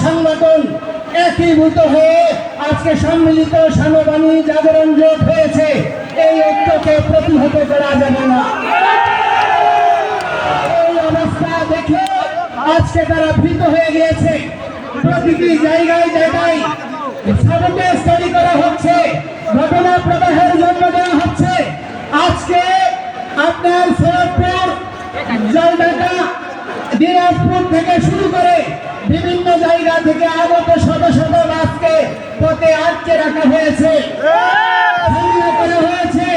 সংগঠন একীভূত হয়ে আজকে সম্মিলিত সানবাণী জাগরণ জোট হয়েছে। এই ঐক্যকে প্রতিহত করা যাবে না। এই অবস্থা দেখে আজকে তারা ভীত হয়ে গিয়েছে। প্রতিটি জায়গায় জায়গায় সাবটেজ তৈরি করা হচ্ছে, ঘটনা প্রবাহের জন্য দেওয়া হচ্ছে। আজকে আপনার সৈয়দপুর, জলঢাকা, দিনাজপুর থেকে শুরু করে বিভিন্ন জায়গা থেকে আগত শত শত বাসকে পথে আটকে রাখা হয়েছে, হামলা করা হয়েছে।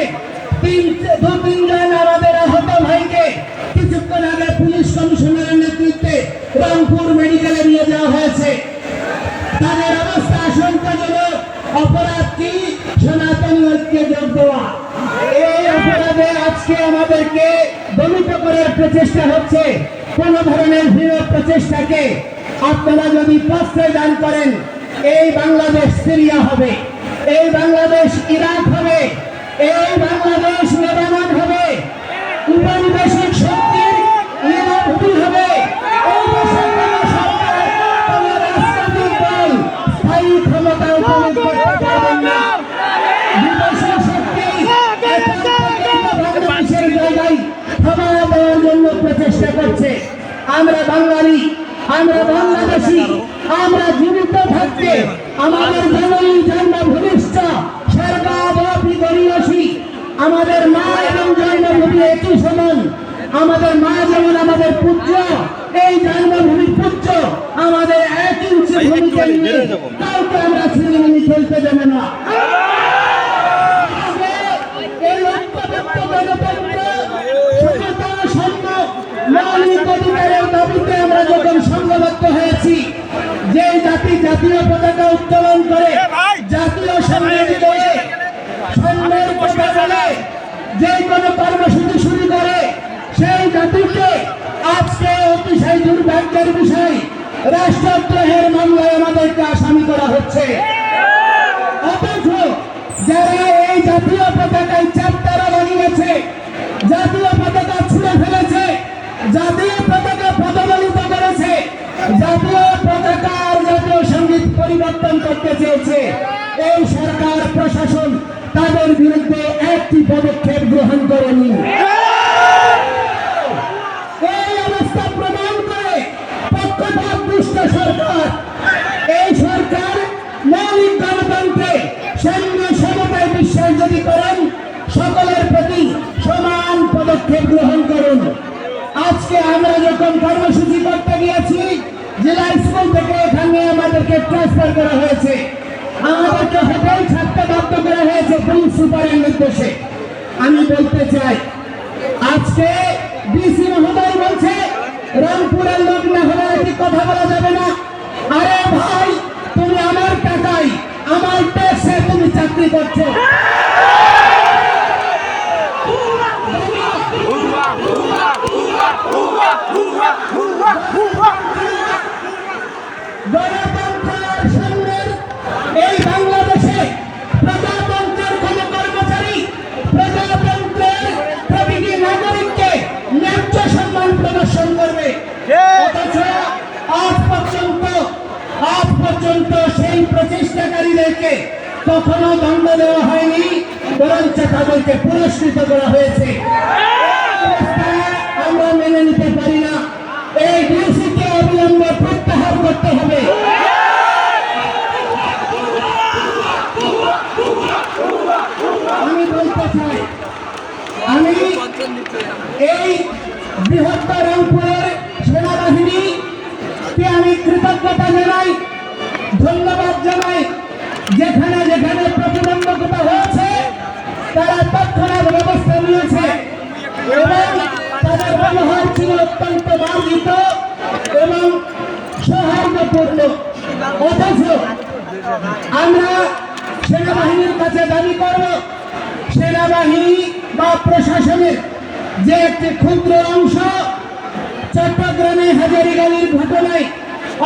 দু তিনজন আমাদের আহত ভাইকে কিছুক্ষণ আগে পুলিশ কমিশনারের নেতৃত্বে রংপুর মেডিকেলে নিয়ে যাওয়া হয়েছে। তাদের অবস্থা আশঙ্কাজনক। অপরাধ কি? সনাতন ঐক্যে যোগ দেওয়া। এই অপরাধে আজকে আমাদেরকে দমিত করার প্রচেষ্টা হচ্ছে। কোন ধরনের বৃহৎ প্রচেষ্টাকে আপনারা যদি প্রশ্রয় দান করেন, এই বাংলাদেশ সিরিয়া হবে, এই বাংলাদেশ ইরাক হবে, এই বাংলাদেশ লেবানন হবে, উপনিবেশিক শক্তির লীলাভূমি হবে। এই দেশের কোনো সরকার, কোনো রাজনৈতিক দল স্থায়ী ক্ষমতা উপভোগ করতে পারবেন না। বিদেশি শক্তি বাংলাদেশের জায়গায় ক্ষমা দেওয়ার জন্য প্রচেষ্টা করছে। আমরা বাঙালি, আমরা বাংলাদেশি, আমরা জীবিত থাকতে আমাদের জন্মই জন্মভূমিষ্ঠ স্বর্গাবপি গরীয়সী। আমাদের মা এবং জন্মভূমি একই সমান। আমাদের মা যেমন আমাদের পুত্র, এই জন্মভূমি পুত্র আমাদের এক ইঞ্চি ভূমিকে নিয়ে কাউকে আমরা ছিনিমিনি চলতে দেবে না। এই ঐক্যবদ্ধ গণতন্ত্র, সমতা, সম্মান, মৌলিক অধিকারের দাবিতে আমরা যখন সংঘবদ্ধ হয়েছি, যে জাতি জাতীয় পতাকা উত্তোলন করে, জাতীয় সঙ্গীত করে, সম্মানের কথা বলে, যে কোনো কর্মসূচি শুরু করে, সেই জাতিকে আজকে অতিশয় দুর্ভাগ্যের বিষয় রাষ্ট্রদ্রোহের মামলায় আমাদেরকে আসামি করা হচ্ছে। অথচ যারা এই জাতীয় পতাকায় চারতারা লাগিয়েছে, জাতীয় পতাকা ছুঁড়ে ফেলেছে, জাতীয় পতাকা পদদলিত করেছে, জাতীয় পতাকা আর জাতীয় সঙ্গীত পরিবর্তন করতে চেয়েছে, এই সরকার প্রশাসন তাদের বিরুদ্ধে একটি পদক্ষেপ গ্রহণ করেনি। এই অবস্থা প্রমাণ করে পক্ষপাত দুষ্ট সরকার। এই সরকার মৌলিক গণতন্ত্রে সাম্য সমতায় বিশ্বাস যদি করেন, সকলের প্রতি সমান পদক্ষেপ গ্রহণ করুন। আজকে আমরা যখন কর্মসূচি করতে গিয়েছি, জেলা স্কুল থেকে এখানে আমাদেরকে ট্রান্সফার করা হয়েছে, আমাদেরকে হোটেল ছাড়তে বাধ্য করা হয়েছে পুলিশ সুপারের নির্দেশে। আমি বলতে চাই, আজকে ডিসি মহোদয় বলছে রংপুরের লোক না হলে এটি কথা বলা যাবে না। আরে ভাই, তুমি আমার টাকায়, আমার ট্যাক্সে তুমি চাকরি করছো। গণতন্ত্রের সামনের এই বাংলাদেশে প্রজাতন্ত্রের কোন কর্মচারী প্রজাতন্ত্রের প্রতিটি নাগরিককে ন্যায্য সম্মান প্রদর্শন করবে। অথচ আজ পর্যন্ত সেই প্রচেষ্টাকারীদেরকে কখনো দণ্ড দেওয়া হয়নি, বরঞ্চ তাদেরকে পুরস্কৃত করা হয়েছে। আমরা মেনে নিতে পারি না। এই ডিউসিকে অবিলম্বে প্রত্যাহার করতে হবে। আমি বলতে চাই, আমি এই বৃহত্তর রংপুরের সেনাবাহিনীকে আমি কৃতজ্ঞতা জানাই, ধন্যবাদ জানাই। যেখানে যেখানে প্রতিবন্ধকতা হয়েছে, তারা তৎক্ষণাৎ ব্যবস্থা নিয়েছে এবং তাদের ব্যবহার ছিল অত্যন্ত মার্জিত এবং সৌহার্দ্যপূর্ণ। অথচ আমরা সেনাবাহিনীর কাছে দাবি করব, সেনাবাহিনী বা প্রশাসনের যে একটি ক্ষুদ্র অংশ চট্টগ্রামে হাজারীবাগের ঘটনায়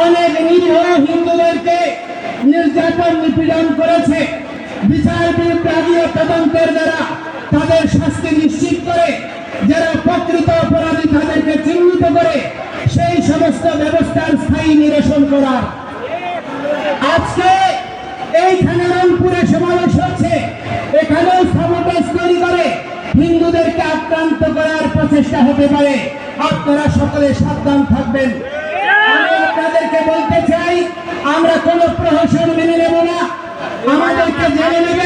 অনেক নিরীহ হিন্দুদেরকে নির্যাতন নিপীড়ন করেছে, বিচার বিভাগীয় তদন্তের দ্বারা তাদের শাস্তি নিশ্চিত করে, যারা প্রকৃত অপরাধী তাদেরকে চিহ্নিত করে সেই সমস্ত ব্যবস্থার স্থায়ী নিরসন করার আজকে এইখানে রংপুরে সমাবেশ হচ্ছে, এখানেও সাবোটেজ তৈরি করে হিন্দুদেরকে আক্রান্ত করার প্রচেষ্টা হতে পারে। আপনারা সকলে সাবধান থাকবেন। আমি আপনাদেরকে বলতে চাই, আমরা কোনো প্রহসন মেনে নেব না, আমাদেরকে জেনে নেবেন।